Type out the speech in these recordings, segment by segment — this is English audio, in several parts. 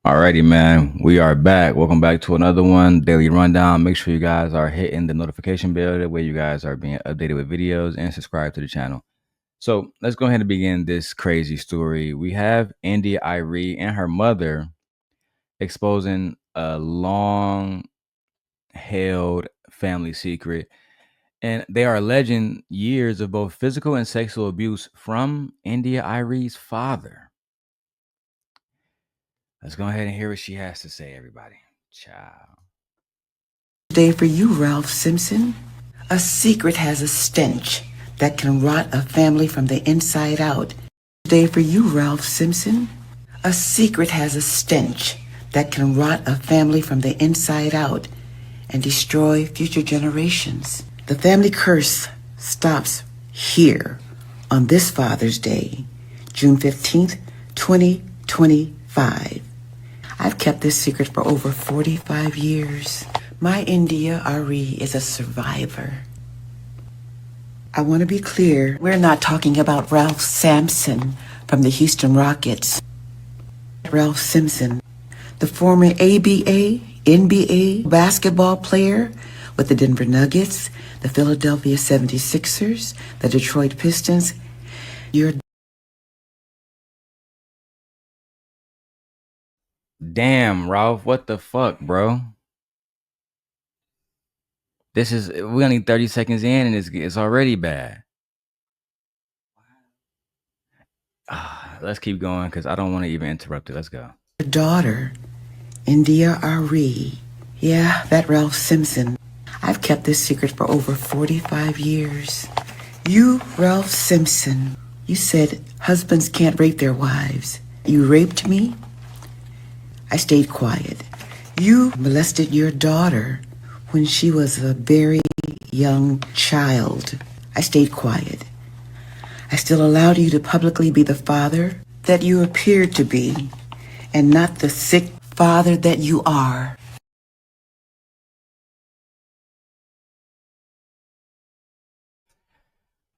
Alrighty, man. We are back. Welcome back to another one, Daily Rundown. Make sure you guys are hitting the notification bell. That way you guys are being updated with videos and subscribe to the channel. So let's go ahead and begin this crazy story. We have India Arie and her mother exposing a long held family secret. And they are alleging years of both physical and sexual abuse from India Arie's father. Let's go ahead and hear what she has to say, everybody. Ciao. Day for you, Ralph Simpson. A secret has a stench that can rot a family from the inside out. Day for you, Ralph Simpson. A secret has a stench that can rot a family from the inside out and destroy future generations. The family curse stops here on this Father's Day, June 15th, 2025. I've kept this secret for over 45 years. My India Arie is a survivor. I want to be clear, we're not talking about Ralph Sampson from the Houston Rockets. Ralph Simpson, the former ABA, NBA basketball player with the Denver Nuggets, the Philadelphia 76ers, the Detroit Pistons. Damn, Ralph, what the fuck, bro? We only 30 seconds in and it's already bad. Let's keep going because I don't want to even interrupt it. Let's go. Your daughter, India Arie. Yeah, that Ralph Simpson. I've kept this secret for over 45 years. You, Ralph Simpson, you said husbands can't rape their wives. You raped me. I stayed quiet. You molested your daughter when she was a very young child. I stayed quiet. I still allowed you to publicly be the father that you appeared to be and not the sick father that you are.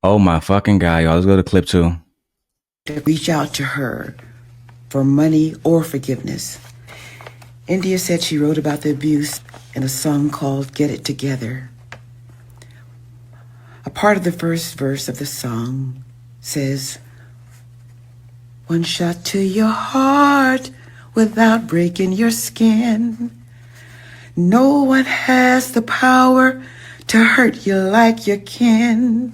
Oh my fucking God, y'all. Let's go to clip 2. To reach out to her for money or forgiveness. India said she wrote about the abuse in a song called Get It Together. A part of the first verse of the song says, "One shot to your heart without breaking your skin. No one has the power to hurt you like your kin.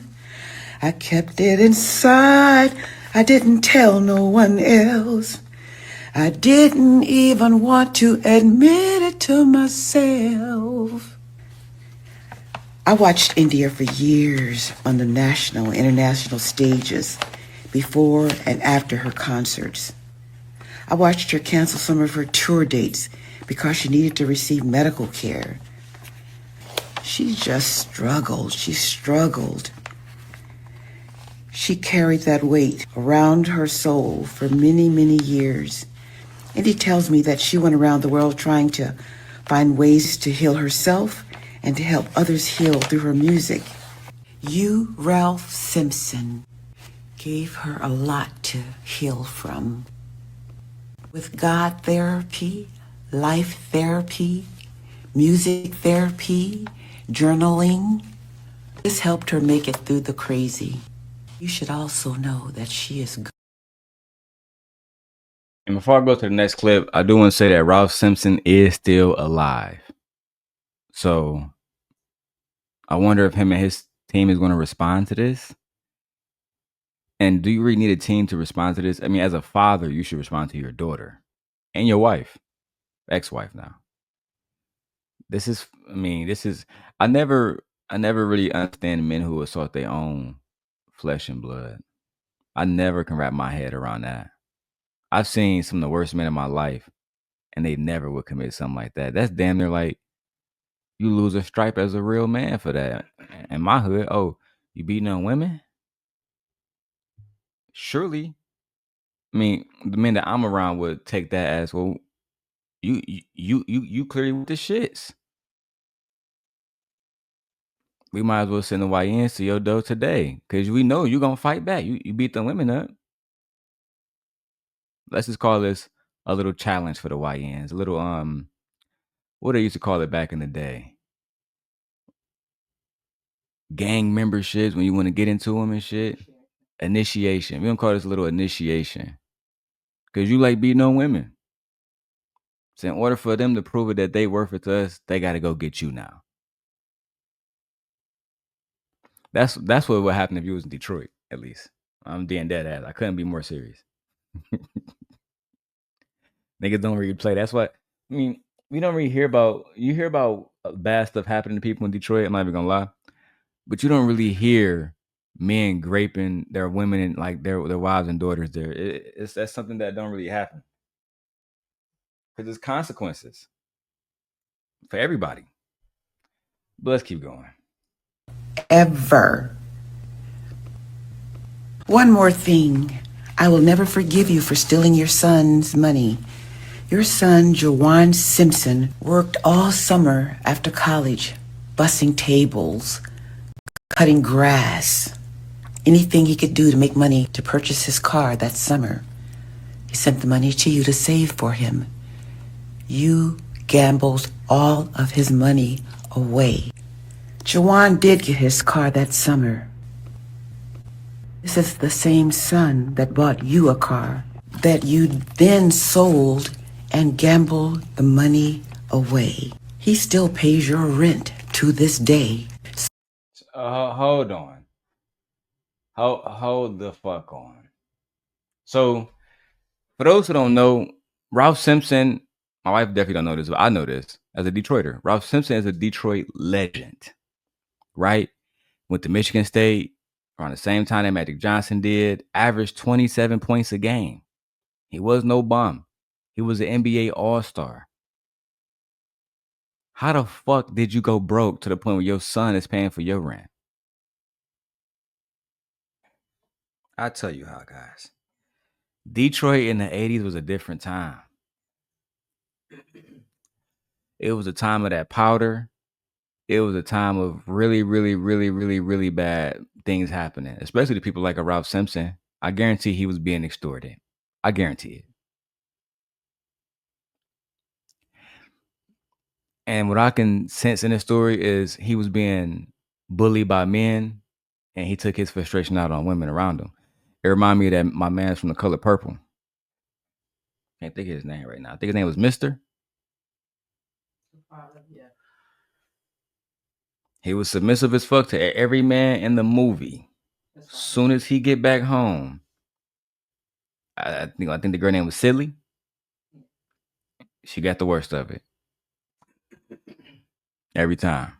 I kept it inside. I didn't tell no one else. I didn't even want to admit it to myself." I watched India for years on the national and international stages before and after her concerts. I watched her cancel some of her tour dates because she needed to receive medical care. She just struggled. She struggled. She carried that weight around her soul for many, many years. And he tells me that she went around the world trying to find ways to heal herself and to help others heal through her music. You, Ralph Simpson, gave her a lot to heal from. With God therapy, life therapy, music therapy, journaling, this helped her make it through the crazy. You should also know that she is good. And before I go to the next clip, I do want to say that Ralph Simpson is still alive. So I wonder if him and his team is going to respond to this. And do you really need a team to respond to this? I mean, as a father, you should respond to your daughter and your wife, ex-wife now. I never really understand men who assault their own flesh and blood. I never can wrap my head around that. I've seen some of the worst men in my life, and they never would commit something like that. That's damn near like you lose a stripe as a real man for that. In my hood, oh, you beating on women? Surely, I mean, the men that I'm around would take that as, well, you clearly with the shits. We might as well send the YNs to your door today, because we know you gonna fight back. You beat the women up. Let's just call this a little challenge for the YNs, a little what they used to call it back in the day, gang memberships when you want to get into them and shit. Initiation. We don't call this a little initiation because you like beating on women. So in order for them to prove it that they worth it to us, they got to go get you now. That's what would happen if you was in Detroit. At least I'm being dead ass. I couldn't be more serious. Niggas don't really play. That's what I mean. We don't really hear about. You hear about bad stuff happening to people in Detroit. I'm not even gonna lie, but you don't really hear men raping their women and like their wives and daughters. There, that's something that don't really happen because there's consequences for everybody. But let's keep going. Ever. One more thing. I will never forgive you for stealing your son's money. Your son, Jawan Simpson, worked all summer after college, bussing tables, cutting grass, anything he could do to make money to purchase his car that summer. He sent the money to you to save for him. You gambled all of his money away. Jawan did get his car that summer. This is the same son that bought you a car that you then sold and gambled the money away. He still pays your rent to this day. Hold on. Hold the fuck on. So, for those who don't know, Ralph Simpson, my wife definitely don't know this, but I know this as a Detroiter. Ralph Simpson is a Detroit legend, right? Went to Michigan State around the same time that Magic Johnson did, averaged 27 points a game. He was no bum. He was an NBA All-Star. How the fuck did you go broke to the point where your son is paying for your rent? I'll tell you how, guys. Detroit in the 80s was a different time. It was a time of that powder. It was a time of really, really, really, really, really bad things happening, especially to people like a Ralph Simpson. I guarantee he was being extorted. I guarantee it. And what I can sense in this story is he was being bullied by men and he took his frustration out on women around him. It reminded me of that my man's from The Color Purple. Can't think of his name right now. I think his name was Mister. He was submissive as fuck to every man in the movie. Soon as he get back home, I think the girl name was Silly. She got the worst of it every time.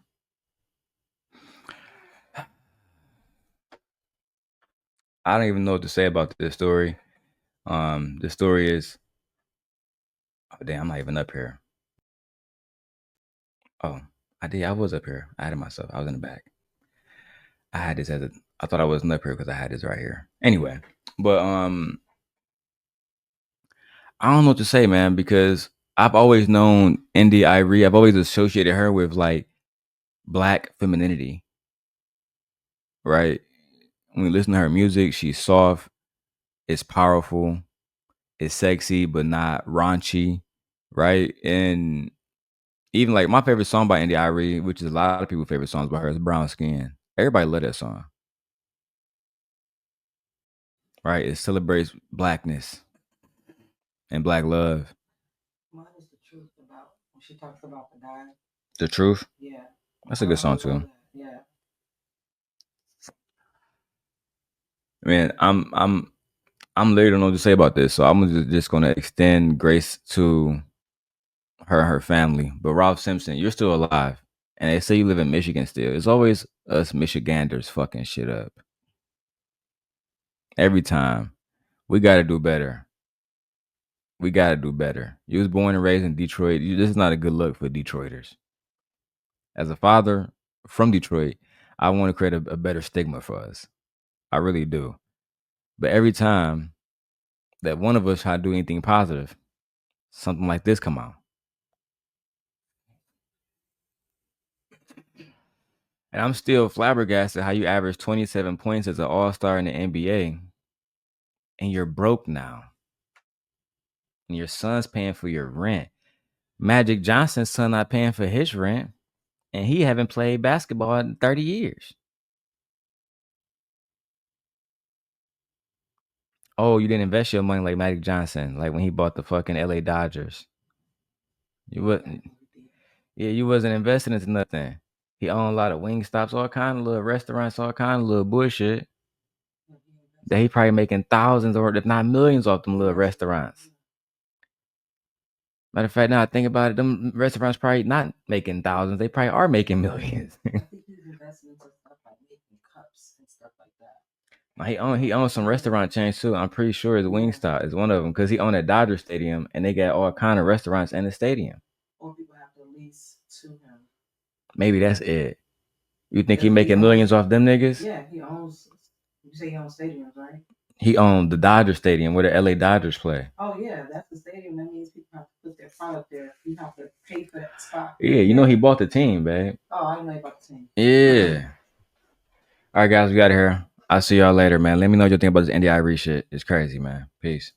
I don't even know what to say about this story. The story is, oh damn, I'm not even up here. Oh, I was up here. I had it myself. I was in the back. I had this I thought I wasn't up here because I had this right here. Anyway, but I don't know what to say, man, because I've always known India Arie. I've always associated her with like black femininity, right? When you listen to her music, she's soft, it's powerful, it's sexy, but not raunchy, right? And even like my favorite song by India Arie, which is a lot of people's favorite songs by her, is Brown Skin. Everybody love that song, right? It celebrates blackness and black love. Mine is the truth about when she talks about the guy. The truth? Yeah. That's a good song too. Yeah. Man, I'm literally don't know what to say about this, so I'm just gonna extend grace to her and her family. But Ralph Simpson, you're still alive, and they say you live in Michigan still. It's always us Michiganders fucking shit up every time. We got to do better. We got to do better. You was born and raised in Detroit. This is not a good look for Detroiters. As a father from Detroit, I want to create a better stigma for us. I really do. But every time that one of us try to do anything positive, something like this come out. And I'm still flabbergasted how you average 27 points as an all-star in the NBA and you're broke now. and your son's paying for your rent. Magic Johnson's son not paying for his rent, and he haven't played basketball in 30 years. Oh, you didn't invest your money like Magic Johnson, like when he bought the fucking LA Dodgers. You wasn't, yeah, you wasn't investing into nothing. He owned a lot of wing stops, all kind of little restaurants, all kind of little bullshit. That he probably making thousands or if not millions off them little restaurants. Matter of fact, now I think about it, them restaurants probably not making thousands. They probably are making millions. I think he's investing into stuff like making cups and stuff like that. He owns some restaurant chains too. I'm pretty sure his Wingstop is one of them because he owned a Dodger Stadium and they got all kind of restaurants in the stadium. Or people have to lease to him. Maybe that's it. You think he making millions off them niggas? Yeah, he owns. You say he owns stadiums, right? He owned the Dodger Stadium where the LA Dodgers play. Oh yeah, that's the stadium. That means people have to put their product there. You have to pay for that spot. Yeah, you know he bought the team, babe. Oh, I didn't know he bought the team. Yeah. All right, guys, we got here. I'll see y'all later, man. Let me know what you think about this India Arie shit. It's crazy, man. Peace.